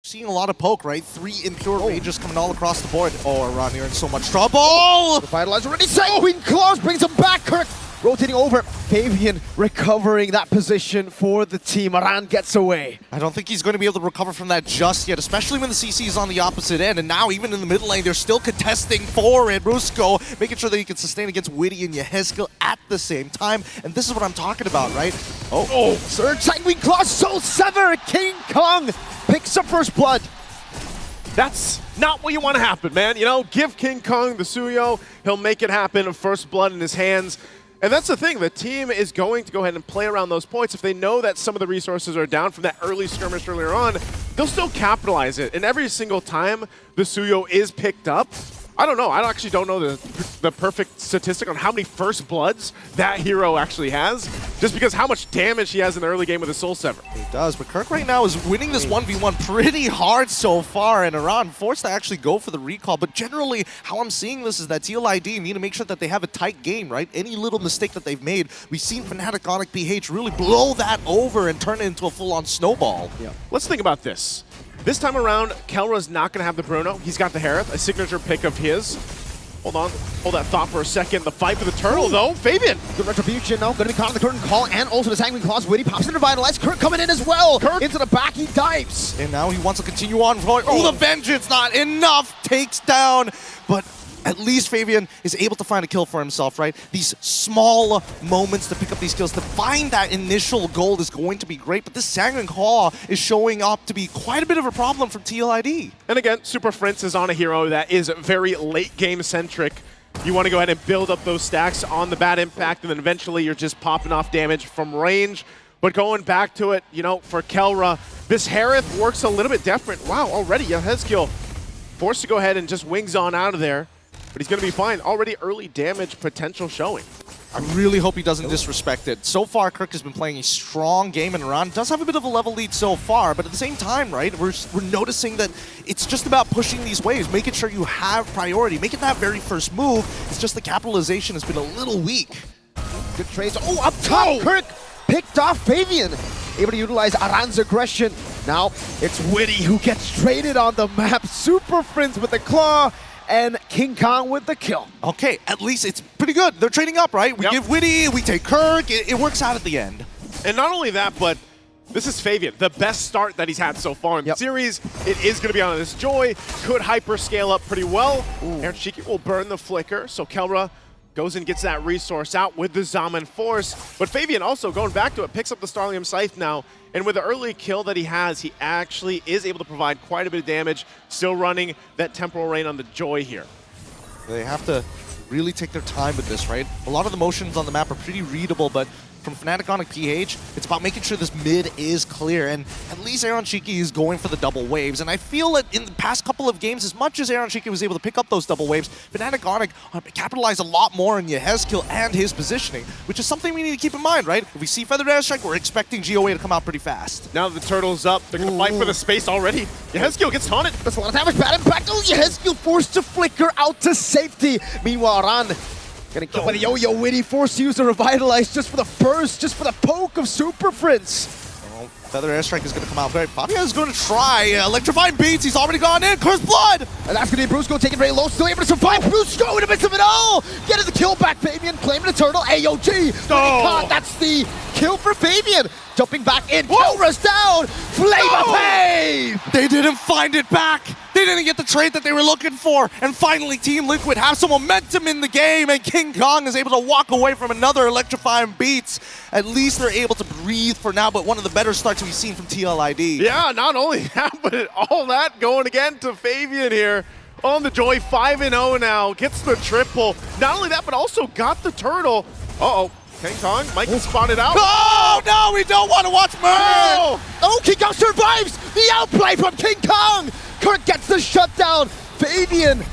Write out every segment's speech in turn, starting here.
Seeing a lot of poke, right? 3 impure rages coming all across the board. Oh, Iran, you're in so much trouble! The Vitalizer already Sanguine Claws brings him back. Kirk rotating over. Fabian recovering that position for the team. Aran gets away. I don't think he's going to be able to recover from that just yet, especially when the CC is on the opposite end. And now, even in the middle lane, they're still contesting for it. Rusko making sure that he can sustain against Witty and Yehezkiel at the same time. And this is what I'm talking about, right? Oh, Surge Sanguine Claws, Soul Sever. King Kong picks up first blood. That's not what you want to happen, man. You know, give King Kong the Suyo. He'll make it happen. First blood in his hands. And that's the thing. The team is going to go ahead and play around those points. If they know that some of the resources are down from that early skirmish earlier on, they'll still capitalize it. And every single time the Suyo is picked up, I don't know. I actually don't know the perfect statistic on how many first bloods that hero actually has, just because how much damage he has in the early game with his Soul Sever. He does, but Kirk right now is winning this 1v1 pretty hard so far, and Iran forced to actually go for the recall. But generally, how I'm seeing this is that TLID need to make sure that they have a tight game, right? Any little mistake that they've made, we've seen Fnatic, Onic, PH really blow that over and turn it into a full-on snowball. Yeah. Let's think about this. This time around, Kelra's not going to have the Bruno. He's got the Harith, a signature pick of his. Hold on. Hold that thought for a second. The fight for the turtle, though. Fabian. Good retribution, though. Going to be caught in the curtain call and also the Sanguine Claws. Witty pops into Vitalize. Kirk coming in as well. Kirk into the back. He dives. And now he wants to continue on. Oh, the Vengeance, not enough. Takes down, but at least Fabian is able to find a kill for himself, right? These small moments to pick up these kills, to find that initial gold is going to be great, but this Sanguine Claw is showing up to be quite a bit of a problem from TLID. And again, Super Prince is on a hero that is very late game centric. You want to go ahead and build up those stacks on the bad impact, and then eventually you're just popping off damage from range. But going back to it, you know, for Kelra, this Harith works a little bit different. Wow, already Yehezkiel forced to go ahead and just wings on out of there. But he's going to be fine. Already early damage potential showing. I really hope he doesn't disrespect it. So far, Kirk has been playing a strong game, and Iran does have a bit of a level lead so far, but at the same time, right, we're noticing that it's just about pushing these waves, making sure you have priority, making that very first move. It's just the capitalization has been a little weak. Good trades. Oh, up top, Kirk picked off Fabian. Able to utilize Aran's aggression. Now it's Witty who gets traded on the map. Super Prince with the claw. And King Kong with the kill. Okay, at least it's pretty good. They're trading up, right? We give Witty, we take Kirk. It works out at the end. And not only that, but this is Fabian, the best start that he's had so far in the series. It is going to be on this Joy. Could hyper scale up pretty well. Aaron Shiki will burn the flicker, so Kelra goes and gets that resource out with the Zaman Force. But Fabian also, going back to it, picks up the Starlium Scythe now. And with the early kill that he has, he actually is able to provide quite a bit of damage, still running that Temporal Rain on the Joy here. They have to really take their time with this, right? A lot of the motions on the map are pretty readable, but from Fnatic, Onic, PH, it's about making sure this mid is clear, and at least Aaron Shiki is going for the double waves, and I feel that in the past couple of games, as much as Aaron Shiki was able to pick up those double waves, Fnatic, Onic capitalized a lot more on Yehezkiel and his positioning, which is something we need to keep in mind, right? If we see Feathered Airstrike, we're expecting GOA to come out pretty fast. Now that the turtle's up, they're going to fight for the space already. Yehezkiel gets taunted. That's a lot of damage, bad impact. Oh, Yehezkiel forced to flicker out to safety. Meanwhile, Aran getting killed by the Yo-Yo Witty, forced to use the Revitalize just for the burst, just for the poke of Super Prince. Oh, Feather Airstrike is going to come out very. Fabio is going to try Electrifying Beats. He's already gone in. Cursed Blood! And that's going to be Brusco taking very low, still able to survive. Brusco in the midst of it all! Getting the kill back, Fabian, claiming the turtle. AOG! Caught. That's the kill for Fabian. Jumping back in, Kelra's down! Flame of Pain! They didn't find it back! They didn't get the trade that they were looking for! And finally, Team Liquid have some momentum in the game, and King Kong is able to walk away from another Electrifying Beats. At least they're able to breathe for now, but one of the better starts we've seen from TLID. Yeah, not only that, but all that going again to Fabian here on the Joy, 5-0 now, gets the triple. Not only that, but also got the turtle. Uh-oh. King Kong might get spotted out. Oh, no, we don't want to watch Murr! Oh, King Kong survives the outplay from King Kong! Kirk gets the shutdown. Fabian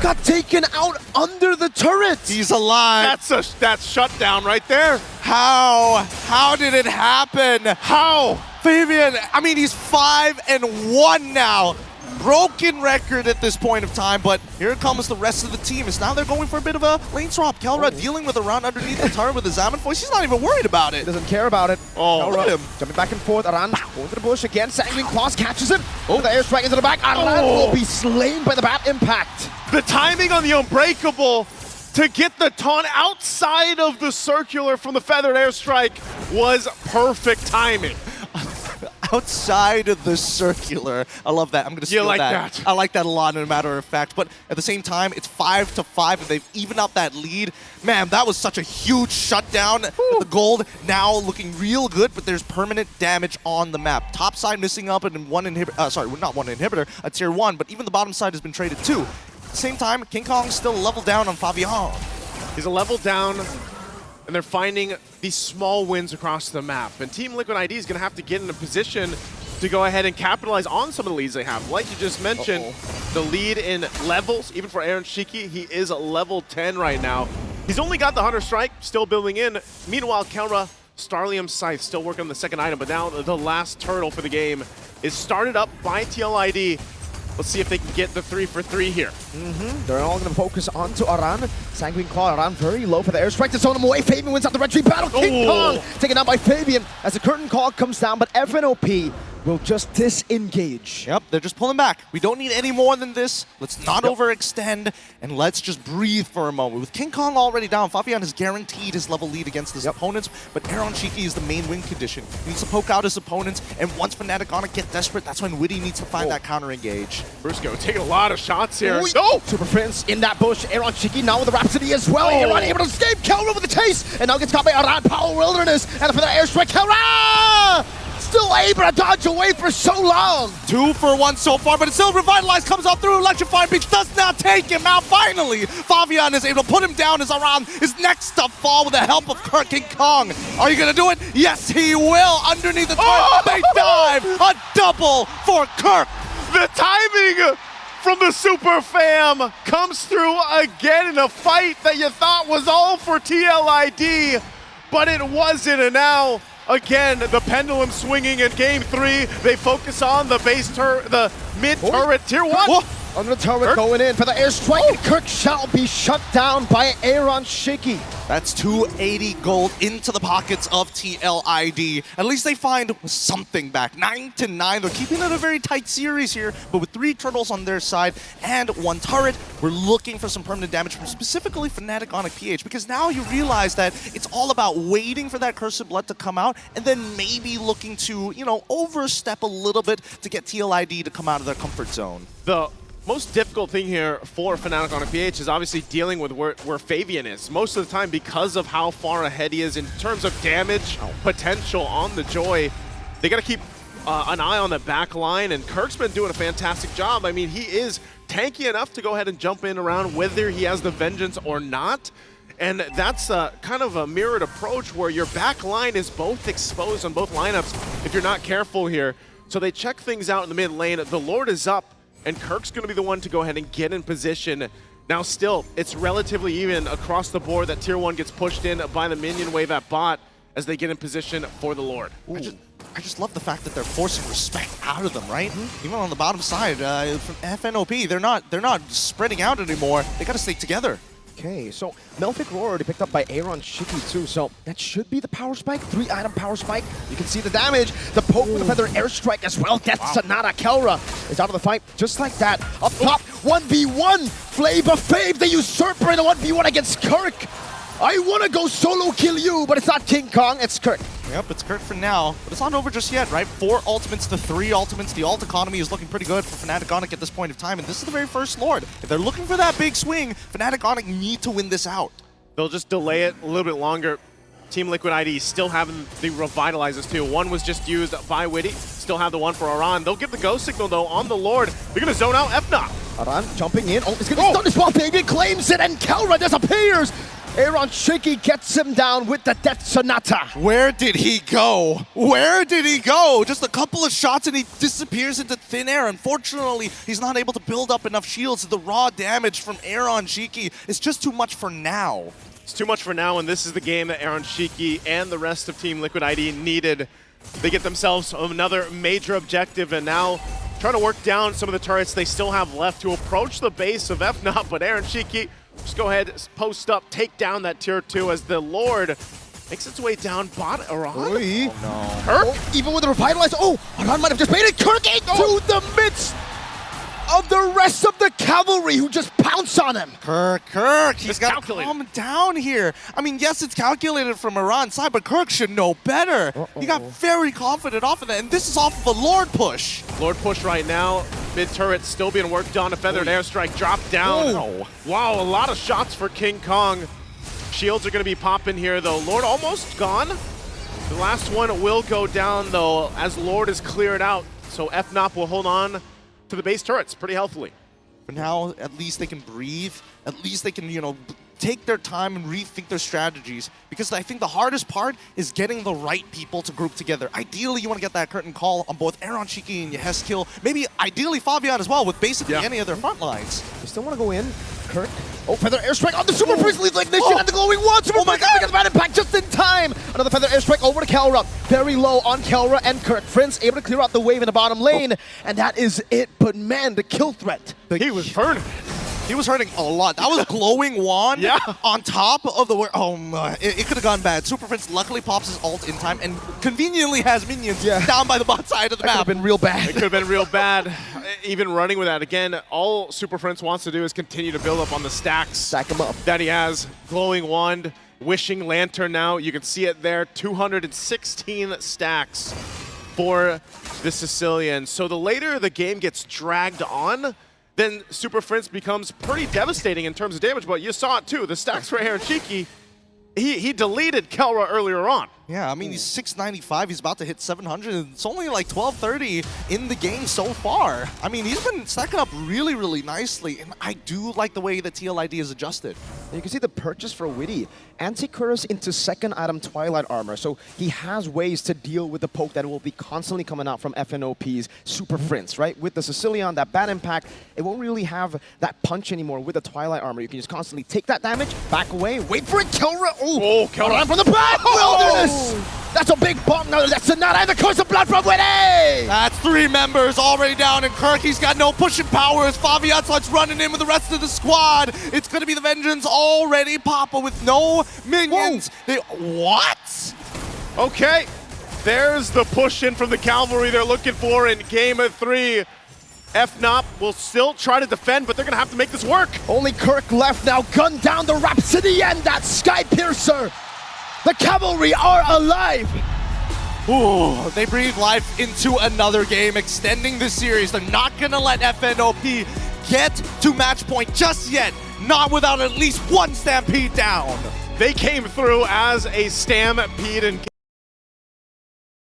got taken out under the turret. He's alive. That's shutdown right there. How? How did it happen? How? Fabian, I mean, he's 5-1 now. broken record at this point of time, but here comes the rest of the team. As now they're going for a bit of a lane swap. Kelra dealing with a round underneath the turret with the Zaman voice. He's not even worried about He it. doesn't care about it. Look at him. Jumping back and forth. Aran going to the bush again. Sanguine Claws catches him. The airstrike into the back. Aran will be slain by the bat impact. The timing on the Unbreakable to get the taunt outside of the circular from the feathered airstrike was perfect timing. Outside of the circular. I love that. I'm going to steal that. I like that a lot, as a matter of fact. But at the same time, it's 5-5, and they've evened out that lead. Man, that was such a huge shutdown. The gold now looking real good, but there's permanent damage on the map. Top side missing up and one inhibitor. Sorry, not one inhibitor, a tier 1, but even the bottom side has been traded too. At the same time, King Kong's still leveled down on Fabian. He's a level down, and they're finding these small wins across the map. And Team Liquid ID is going to have to get in a position to go ahead and capitalize on some of the leads they have. Like you just mentioned, the lead in levels, even for Aaron Shiki, he is a level 10 right now. He's only got the Hunter Strike, still building in. Meanwhile, Kelra, Starlium Scythe, still working on the second item, but now the last turtle for the game is started up by TLID. Let's see if they can get the 3 for 3 here. They're all going to focus onto Aran. Sanguine Claw, Aran very low for the airstrike to zone him away. Fabian wins out the red tree battle. King Kong taken out by Fabian as the curtain call comes down, but FNOP will just disengage. Yep, they're just pulling back. We don't need any more than this. Let's not overextend, and let's just breathe for a moment. With King Kong already down, Fabian has guaranteed his level lead against his opponents, but Aaron Shiki is the main win condition. He needs to poke out his opponents, and once Fnatic Onic get desperate, that's when Witty needs to find that counter engage. Briscoe taking a lot of shots here. Super Prince in that bush. Aaron Shiki now with the Rhapsody as well. Aaron able to escape. Kelra with the chase, and now gets caught by Aran. Power Wilderness, and for the airstrike, Kelra! Still able to dodge away for so long. 2 for 1 so far, but it's still revitalized. Comes out through Electrifying Beach. Does not take him out. Finally, Fabian is able to put him down as Aran is next to fall with the help of King Kong. Are you going to do it? Yes, he will. Underneath the turret, they dive. A double for Kirk. The timing from the Super Fam comes through again in a fight that you thought was all for TLID, but it wasn't. And now, again, the pendulum swinging in Game 3. They focus on the the mid turret, tier 1. Under the turret going in for the airstrike, and Kirk shall be shut down by Aaron Shiki. That's 280 gold into the pockets of TLID. At least they find something back. 9-9. They're keeping it a very tight series here, but with 3 turtles on their side and 1 turret, we're looking for some permanent damage from specifically Fnatic Onic PH, because now you realize that it's all about waiting for that Cursed Blood to come out and then maybe looking to, you know, overstep a little bit to get TLID to come out of their comfort zone. The most difficult thing here for Fnatic on a PH is obviously dealing with where Fabian is. Most of the time, because of how far ahead he is in terms of damage potential on the Joy, they got to keep an eye on the back line, and Kirk's been doing a fantastic job. I mean, he is tanky enough to go ahead and jump in around whether he has the Vengeance or not. And that's kind of a mirrored approach where your back line is both exposed on both lineups if you're not careful here. So they check things out in the mid lane. The Lord is up, and Kirk's going to be the one to go ahead and get in position. Now still, it's relatively even across the board that tier 1 gets pushed in by the minion wave at bot as they get in position for the Lord. I just love the fact that they're forcing respect out of them, right? Even on the bottom side, from FNOP, they're not spreading out anymore. They got to stay together. Okay, so Melfic Roar already picked up by Aaron Shiki too, so that should be the power spike. 3-item power spike. You can see the damage. The poke with the feather airstrike as well gets Sonata. Kelra is out of the fight just like that. Up top, 1v1. Flavor Fave, the usurper in a 1v1 against Kirk. I want to go solo kill you, but it's not King Kong, it's Kirk. Yep, it's Kirk for now, but it's not over just yet, right? 4 ultimates to 3 ultimates. The ult economy is looking pretty good for Fnatic Onic at this point of time, and this is the very first Lord. If they're looking for that big swing, Fnatic Onic need to win this out. They'll just delay it a little bit longer. Team Liquid ID still having the revitalizers too. One was just used by Witty, still have the one for Aran. They'll give the go signal though on the Lord. They're gonna zone out Fna. Aran jumping in. Oh, it's gonna stun as well. Fabian claims it, and Kelra disappears. Aaron Shiki gets him down with the Death Sonata. Where did he go? Where did he go? Just a couple of shots and he disappears into thin air. Unfortunately, he's not able to build up enough shields. The raw damage from Aaron Shiki is just too much for now. It's too much for now, and this is the game that Aaron Shiki and the rest of Team Liquid ID needed. They get themselves another major objective, and now trying to work down some of the turrets they still have left to approach the base of Fnatic, but Aaron Cheeky, just go ahead, post up, take down that tier 2 as the Lord makes its way down bot Iran. Oh, No. Kirk? even with the revitalize, Iran might have just made it. Kirk into the midst of the rest of the cavalry who just pounce on him. Kirk, he's It's got to calculated. calm down here. I mean, yes, it's calculated from Iran's side, but Kirk should know better. He got very confident off of that, and this is off of a Lord push. Lord push right now. Mid turret still being worked on. A feathered airstrike dropped down. Oh. Wow, a lot of shots for King Kong. Shields are going to be popping here, though. Lord almost gone. The last one will go down, though, as Lord is cleared out. So Fnatic will hold on to the base turrets pretty healthily. But now, at least they can breathe. At least they can, take their time and rethink their strategies. Because I think the hardest part is getting the right people to group together. Ideally, you want to get that curtain call on both Aaron Cheeky and Yeheskill. Maybe, ideally, Fabian as well, with basically any of their front lines. You still want to go in, Kirk? Feather airstrike on the Super Priest leads like ignition and the glowing wand. Super Priest gets bad impact just in time. Another feather airstrike over to Kelra. Very low on Kelra and Kirk. Prince able to clear out the wave in the bottom lane, and that is it. But man, the kill threat. He was burning. He was hurting a lot. That was glowing wand on top of the... Oh my, it could have gone bad. Super Prince luckily pops his ult in time and conveniently has minions down by the bot side of the map. Could have been real bad. It could have been real bad. Even running with that. Again, all Super Prince wants to do is continue to build up on the stacks. Stack him up. That he has. Glowing wand, wishing lantern now. You can see it there. 216 stacks for the Sicilian. So the later the game gets dragged on, then Super Prince becomes pretty devastating in terms of damage. But you saw it too. The stacks for Aaron Cheeky. He deleted Kelra earlier on. Yeah, I mean, he's 695. He's about to hit 700. It's only like 1230 in the game so far. I mean, he's been stacking up really, really nicely. And I do like the way the TLID is adjusted. You can see the purchase for Witty. Anti-Curse into second item Twilight Armor. So he has ways to deal with the poke that will be constantly coming out from FNOP's Super Prince, right? With the Sicilian, that bad impact, it won't really have that punch anymore with the Twilight Armor. You can just constantly take that damage, back away, wait for it, Kelra. Oh, Kelra from the back! Wilderness! That's a big bump. No, that's a not. And the curse of blood from Witty! That's 3 members already down, and Kirk, he's got no pushing power as Fabian starts running in with the rest of the squad. It's going to be the Vengeance already. Papa with no minions. What? Okay, there's the push in from the cavalry they're looking for in Game of 3. Fnatic will still try to defend, but they're going to have to make this work. Only Kirk left now. Gun down the Rhapsody and that Sky Piercer. The cavalry are alive. Ooh, they breathe life into another game, extending the series. They're not going to let FNOP get to match point just yet. Not without at least one Stampede down. They came through as a Stampede and